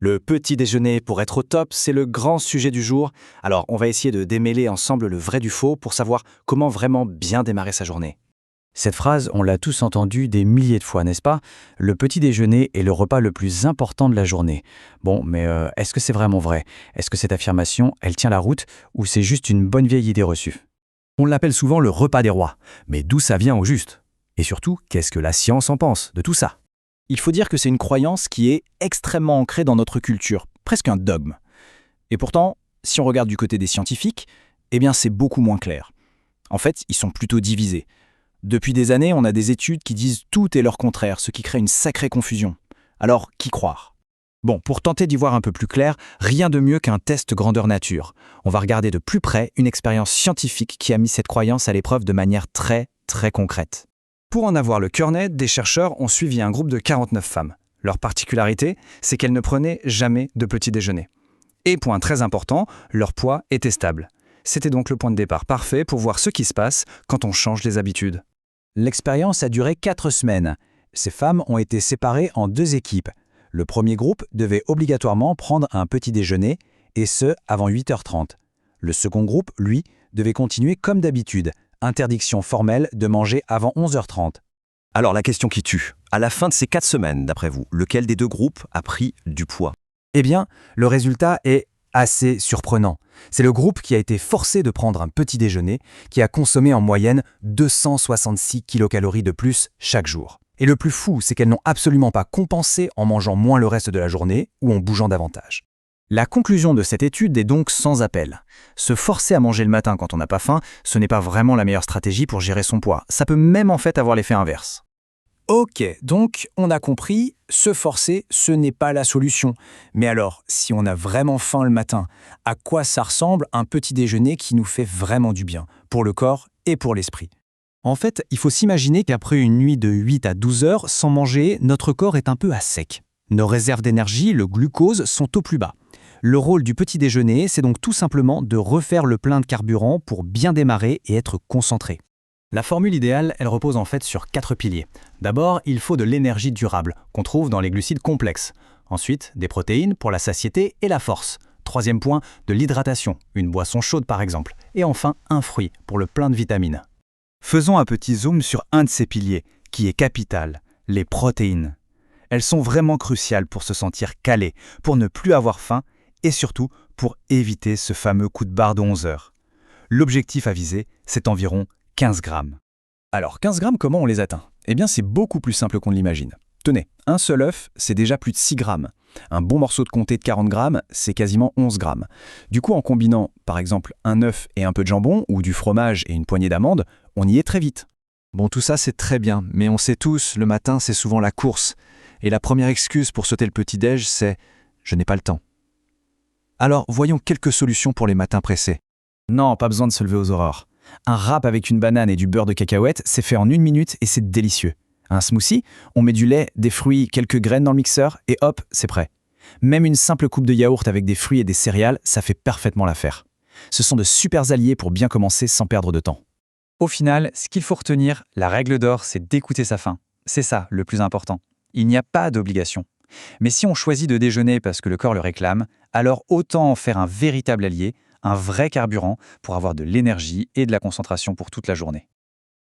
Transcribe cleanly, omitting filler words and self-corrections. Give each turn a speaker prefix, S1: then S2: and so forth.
S1: Le petit déjeuner pour être au top, c'est le grand sujet du jour. Alors, on va essayer de démêler ensemble le vrai du faux pour savoir comment vraiment bien démarrer sa journée.
S2: Cette phrase, on l'a tous entendue des milliers de fois, n'est-ce pas? Le petit déjeuner est le repas le plus important de la journée. Bon, mais est-ce que c'est vraiment vrai? Est-ce que cette affirmation, elle tient la route ou c'est juste une bonne vieille idée reçue?
S3: On l'appelle souvent le repas des rois. Mais d'où ça vient au juste? Et surtout, qu'est-ce que la science en pense de tout ça?
S1: Il faut dire que c'est une croyance qui est extrêmement ancrée dans notre culture, presque un dogme. Et pourtant, si on regarde du côté des scientifiques, eh bien c'est beaucoup moins clair. En fait, ils sont plutôt divisés. Depuis des années, on a des études qui disent tout et leur contraire, ce qui crée une sacrée confusion. Alors, qui croire?
S3: Bon, pour tenter d'y voir un peu plus clair, rien de mieux qu'un test grandeur nature. On va regarder de plus près une expérience scientifique qui a mis cette croyance à l'épreuve de manière très concrète. Pour en avoir le cœur net, des chercheurs ont suivi un groupe de 49 femmes. Leur particularité, c'est qu'elles ne prenaient jamais de petit déjeuner. Et point très important, leur poids était stable. C'était donc le point de départ parfait pour voir ce qui se passe quand on change les habitudes. L'expérience a duré 4 semaines. Ces femmes ont été séparées en 2 équipes. Le premier groupe devait obligatoirement prendre un petit déjeuner, et ce, avant 8h30. Le second groupe, lui, devait continuer comme d'habitude. Interdiction formelle de manger avant 11h30.
S4: Alors la question qui tue, à la fin de ces 4 semaines, d'après vous, lequel des 2 groupes a pris du poids?
S3: Eh bien, le résultat est assez surprenant. C'est le groupe qui a été forcé de prendre un petit déjeuner qui a consommé en moyenne 266 kilocalories de plus chaque jour. Et le plus fou, c'est qu'elles n'ont absolument pas compensé en mangeant moins le reste de la journée ou en bougeant davantage. La conclusion de cette étude est donc sans appel. Se forcer à manger le matin quand on n'a pas faim, ce n'est pas vraiment la meilleure stratégie pour gérer son poids. Ça peut même en fait avoir l'effet inverse. Ok, donc on a compris, se forcer, ce n'est pas la solution. Mais alors, si on a vraiment faim le matin, à quoi ça ressemble un petit déjeuner qui nous fait vraiment du bien, pour le corps et pour l'esprit? En fait, il faut s'imaginer qu'après une nuit de 8 à 12 heures, sans manger, notre corps est un peu à sec. Nos réserves d'énergie, le glucose, sont au plus bas. Le rôle du petit déjeuner, c'est donc tout simplement de refaire le plein de carburant pour bien démarrer et être concentré. La formule idéale, elle repose en fait sur 4 piliers. D'abord, il faut de l'énergie durable, qu'on trouve dans les glucides complexes. Ensuite, des protéines pour la satiété et la force. Troisième point, de l'hydratation, une boisson chaude par exemple. Et enfin, un fruit pour le plein de vitamines. Faisons un petit zoom sur un de ces piliers, qui est capital, les protéines. Elles sont vraiment cruciales pour se sentir calé, pour ne plus avoir faim et surtout pour éviter ce fameux coup de barre de 11 heures. L'objectif à viser, c'est environ 15 grammes. Alors 15 grammes, comment on les atteint? Eh bien c'est beaucoup plus simple qu'on l'imagine. Tenez, un seul œuf, c'est déjà plus de 6 grammes. Un bon morceau de comté de 40 grammes, c'est quasiment 11 grammes. Du coup, en combinant par exemple un œuf et un peu de jambon, ou du fromage et une poignée d'amandes, on y est très vite. Bon, tout ça c'est très bien, mais on sait tous, le matin c'est souvent la course. Et la première excuse pour sauter le petit-déj, c'est « je n'ai pas le temps ». Alors, voyons quelques solutions pour les matins pressés.
S1: Non, pas besoin de se lever aux aurores. Un wrap avec une banane et du beurre de cacahuète, c'est fait en 1 minute et c'est délicieux. Un smoothie, on met du lait, des fruits, quelques graines dans le mixeur et hop, c'est prêt. Même une simple coupe de yaourt avec des fruits et des céréales, ça fait parfaitement l'affaire. Ce sont de super alliés pour bien commencer sans perdre de temps.
S2: Au final, ce qu'il faut retenir, la règle d'or, c'est d'écouter sa faim. C'est ça le plus important. Il n'y a pas d'obligation. Mais si on choisit de déjeuner parce que le corps le réclame, alors autant en faire un véritable allié, un vrai carburant pour avoir de l'énergie et de la concentration pour toute la journée.